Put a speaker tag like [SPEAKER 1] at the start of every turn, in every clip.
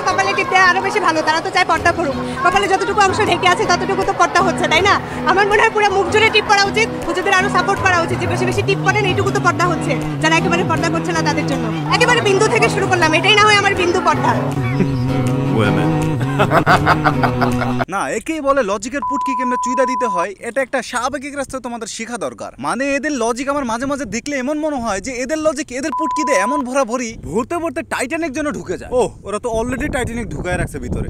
[SPEAKER 1] কপালে টিপ দেওয়া আরো বেশি ভালো, তারা তো চায় পর্দা করুক। কপালে যতটুকু অংশ ঢেকে আছে ততটুকু তো পর্দা হচ্ছে, তাই না? আমার মনে হয় পুরো মুখ জুড়ে টিপ করা উচিত, হুজুরদের আরো সাপোর্ট করা উচিত, যে বেশি বেশি টিপ করেন এইটুকু তো পর্দা হচ্ছে। যারা একেবারে পর্দা করছে না তাদের জন্য একেবারে বিন্দু থেকে শুরু করলাম, এটাই না হয় আমার বিন্দু পর্দা।
[SPEAKER 2] না, একেই বলে লজিকের পুটকি কেমনে চুইদা দিতে হয়, এটা একটা স্বাভাবিক রাস্তা তোমাদের শেখা দরকার। মানে এদের লজিক আমার মাঝে মাঝে দেখলে এমন মনে হয় যে এদের লজিক এদের পুটকি দিয়ে এমন ভরা ভরি ভরতে ভরতে টাইটানিক জন্য ঢুকে যায়। ও, ওরা তো অলরেডি টাইটানিক ঢুকায় রাখছে ভিতরে।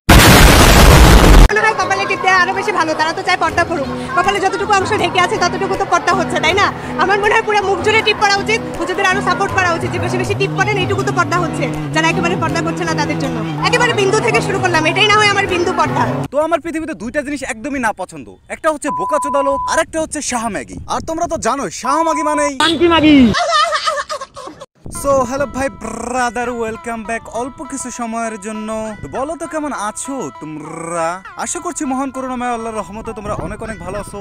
[SPEAKER 1] কপালে টিপ দেওয়া আরো বেশি ভালো, তারা তো চায় পর্দা করুক। কপালে যতটুকু অংশ ঢেকে আছে ততটুকু তো পর্দা হচ্ছে, তাই না? আমার মনে হয় পুরো মুখ জুড়ে টিপ করা উচিত, হুজুরদের আরো সাপোর্ট করা উচিত, যে বেশি বেশি টিপ করেন এইটুকু তো পর্দা হচ্ছে। যারা একেবারে পর্দা করছে না তাদের জন্য একেবারে বিন্দু থেকে শুরু করলাম, এটাই না হয় আমার বিন্দু পর্দা।
[SPEAKER 2] তো আমার পৃথিবীতে দুইটা জিনিস একদমই না পছন্দ, একটা হচ্ছে বোকাচোদা লোক আর একটা হচ্ছে শাহম্যাগি। আর তোমরা তো জানোই শাহম্যাগি মানেই শান্তি ম্যাগি। সো হ্যালো ভাই ব্রাদার, ওয়েলকাম ব্যাক অল্প কিছু সময়ের জন্য। বলো তো কেমন আছো তোমরা? আশা করছি মহান করুণাময় আল্লাহর রহমতে তোমরা অনেক অনেক ভালো আছো,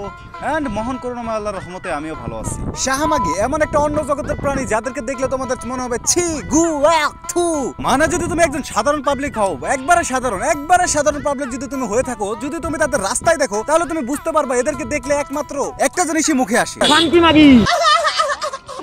[SPEAKER 2] এন্ড মহান করুণাময় আল্লাহর রহমতে আমিও ভালো আছি। শাহম্যাগি এমন একটা অন্য জগতের প্রাণী যাদেরকে দেখলে তোমাদের মনে হবে ছি গু আক থু। মানে যদি তুমি একজন সাধারণ পাবলিক হও, একবারে সাধারণ পাবলিক যদি তুমি হয়ে থাকো, যদি তুমি তাদের রাস্তায় দেখো, তাহলে তুমি বুঝতে পারবা এদেরকে দেখলে একমাত্র একটা জিনিসই মুখে আসে, শান্তি ম্যাগি।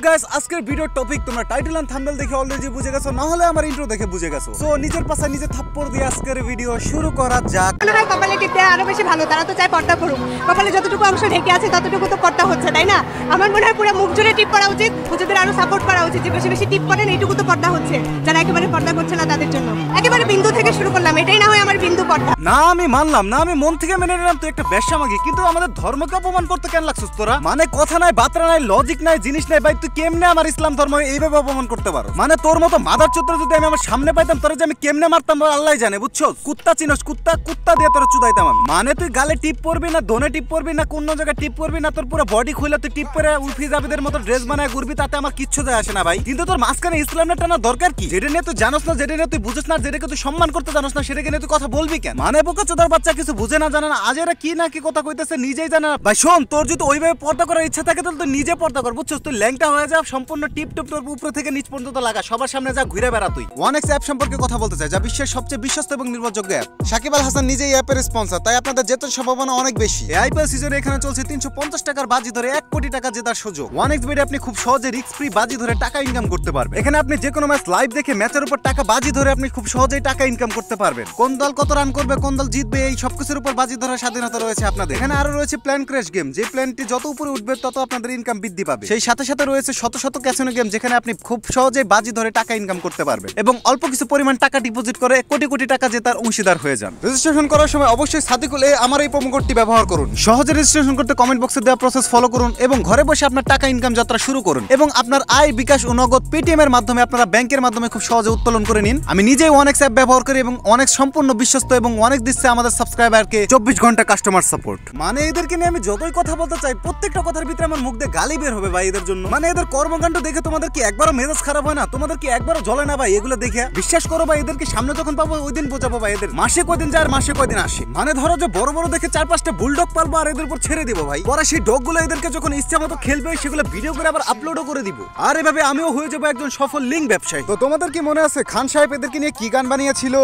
[SPEAKER 2] গাইস, আজকের ভিডিওর টপিক তোমরা টাইটেল এন্ড থাম্বনেল দেখে অলরেডি বুঝে গেছো, না হলে আমার ইন্ট্রো দেখে বুঝে গেছো। সো নিজের পাশে নিজে থাপ্পড় দিয়ে আজকের ভিডিও শুরু করা যাক।
[SPEAKER 1] কপালে টিপ দেওয়া আরো বেশি ভালো, তারা তো চায় পর্দা করুক। কপালে যতটুকু অংশ ঢেকে আছে ততটুকু তো পর্দা হচ্ছে, তাই না? আমার মনে হয় পুরো মুখ জুড়ে টিপ করা উচিত, হুজুরদের আরো সাপোর্ট করা উচিত, যে বেশি বেশি টিপ করেন এইটুকু তো পর্দা হচ্ছে। যারা একেবারে পর্দা করছে না তাদের জন্য একেবারে বিন্দু থেকে শুরু করলাম, এটাই না হয় আমার বিন্দু পর্দা।
[SPEAKER 2] না আমি মানলাম না, আমি মন থেকে মেনে নিলাম তুই একটা বেশ্যামাগি, কিন্তু আমাদের ধর্মকে অপমান করতে কেন লাগছিস তোরা? মানে কথা নাই, বাত্রা নাই, লজিক নাই, জিনিস নাই ভাই, তুই কেমনে আমার ইসলাম ধর্ম এইভাবে অপমান করতে পারো? মানে তোর মতো মাদার চোদ্দ যদি আমি আমার সামনে পাইতাম, তোরা যে আমি কেমনে মারতাম আল্লাহ জানে, বুঝছো? কুত্তা চিনস, কুত্তা দিয়ে তোরা চুদাইতাম আমি। মানে তুই গালে টিপ পরবি না, দোনে টিপ পরবি না, কোন জায়গায় টিপ পরবি না, তোর পুরো বডি খুলে তুই টিপ পরে উলফি জাবেদের মতো ড্রেস বানায় ঘুরবি, তাতে আমার কিচ্ছু যায় আসে না ভাই। কিন্তু তোর মাঝখানে ইসলামের টানা দরকার কি? যেটা নিয়ে তুই জানোস না, যেটা নিয়ে তুই বুঝিস না, যেটাকে তুই সম্মান করতে জানোস না, সেটাকে নিয়ে তুই কথা বলবি কেন? মানে বোকাচোদার বাচ্চা কিছু বুঝে না, জানে না, আজ এরা কি না কি কথা কইতেছে নিজেই জানে না ভাই। শোন, তোর যদি ওইভাবে পর্দা করার ইচ্ছা থাকে তাহলে তুই নিজে পর্দা কর, বুঝছস? তুই ল্যাংটা হয়ে যা, সম্পূর্ণ টিপ টপ তোর উপর থেকে নিচ পর্যন্ত লাগা, সবার সামনে যা ঘুরে বেড়া। তুই ওয়ানএক্স অ্যাপ সম্পর্কে কথা বলতে চাই, যা বিশ্বের সবচেয়ে বিশ্বস্ত এবং নির্ভরযোগ্য অ্যাপ। সাকিব আল হাসান নিজেই অ্যাপের স্পন্সর, তাই আপনাদের জেতার সম্ভাবনা অনেক বেশি। এই আইপিএল সিজনে এখানে চলছে 350 টাকার বাজি ধরে 1 কোটি টাকা জেতার সুযোগ। ওয়ানএক্স বেটে আপনি খুব সহজে রিস্ক ফ্রি বাজি ধরে টাকা ইনকাম করতে পারবেন। এখানে আপনি যে কোনো ম্যাচ লাইভ দেখে ম্যাচের উপর টাকা বাজি ধরে আপনি খুব সহজেই টাকা ইনকাম করতে পারবেন। কোন দল কত রান করবে, কোন দল জিতবে, এই সবকিছুর উপর বাজি ধরার স্বাধীনতা রয়েছে আপনাদের। এখানে আরো রয়েছে প্ল্যান ক্র্যাশ গেম, যে প্ল্যানটি যত উপরে উঠবে তত আপনাদের ইনকাম বৃদ্ধি পাবে। সেই সাথে সাথে রয়েছে শত শত ক্যাসিনো গেম, যেখানে আপনি খুব সহজেই বাজি ধরে টাকা ইনকাম করতে পারবেন এবং অল্প কিছু পরিমাণ টাকা ডিপোজিট করে কোটি কোটি টাকা জেতার অংশীদার হয়ে যান। রেজিস্ট্রেশন করার সময় অবশ্যই সাদিকুল আমার এই প্রোমো কোডটি ব্যবহার করুন। সহজে রেজিস্ট্রেশন করতে কমেন্ট বক্সে দেওয়া প্রসেস ফলো করুন এবং ঘরে বসে আপনার টাকা ইনকাম যাত্রা শুরু করুন এবং আপনার আয়, বিকাশ ও নগদ পেটিএম এর মাধ্যমে আপনারা ব্যাংকের মাধ্যমে খুব সহজে উত্তোলন করে নিন। আমি নিজেই ওয়ানএক্স অ্যাপ ব্যবহার করি এবং অনেক সম্পূর্ণ বিশ্বস্ত এবং ওয়ানএক্স দিচ্ছে আমাদের সাবস্ক্রাইবারকে 24 ঘন্টা কাস্টমার সাপোর্ট। মানে এদেরকে নিয়ে আমি যতই কথা বলতে চাই, প্রত্যেকটা কথার ভিতরে আমার মুখ দিয়ে গালি বের হবে ভাই এদের জন্য। মানে এদের কর্মকাণ্ড দেখে তোমাদের কি একবারও মেজাজ খারাপ হয় না? তোমাদের কি একবারও জ্বলে না ভাই এগুলো দেখে? বিশ্বাস করো ভাই, এদেরকে সামনে যখন পাবো ওই দিন বোঝাবো ভাই এদের মাসে কয়দিন যায় আর মাসে কয়দিন আসে। মানে ধরো যে বড় বড় দেখে 4-5টা বুলডগ পালবো আর এদের উপর ছেড়ে দিব ভাই। পরে সেই ডগ গুলো এদেরকে যখন ইচ্ছা মতো খেলবে সেগুলো ভিডিও করে আবার আপলোডও করে দিব, আর এভাবে আমিও হয়ে যাবো একজন সফল লিঙ্ক ব্যবসায়ী। তো তোমাদের কি মনে আছে খান সাহেব এদেরকে নিয়ে কি গান বানিয়েছিল?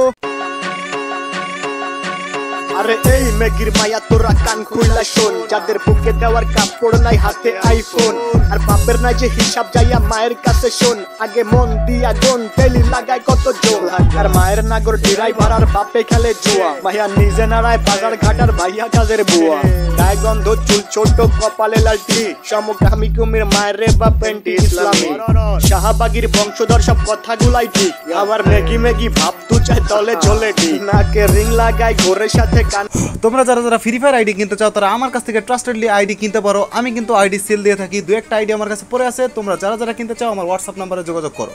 [SPEAKER 3] আরে এই মেগির মায়া তোরা কান খুইলা শোন, যাদের বুকে দেওয়ার কাপড় নাই হাতে আইফোন, আর বাপের নাই যে হিসাব যাইয়া মায়ের কাছে শোন, আগে মন দিয়া গন তেলি লাগায় কত জোর, আর মায়ের নাগর ড্রাইভার আর বাপে খেলে জুয়া, মায়া নিজে নাড়ায় বাজার ঘাটার ভাইয়া কাজের বুয়া, গায়ে গন্ধ চুল ছোট কপালে লালটি, সমকামী কুমির মায়ের রে বা পেন্টি ইসলামী, শাহবাগীর বংশধর সব কথাগুলাই ঠিক, আবার মেগি মেগি ভাব দু চাই তলে ঝোলে ঠিক, নাকে রিং লাগায় ঘোরের সাথে।
[SPEAKER 2] তোমরা যারা যারা ফ্রি ফায়ার আইডি কিনতে চাও তারা আমার কাছ থেকে ট্রাস্টেডলি আইডি কিনতে পারো। আমি কিন্তু আইডি সেল দিয়ে থাকি, 2-1টা আইডি আমার কাছে পড়ে আছে। তোমরা যারা যারা কিনতে চাও আমার হোয়াটসঅ্যাপ নাম্বারে যোগাযোগ করো।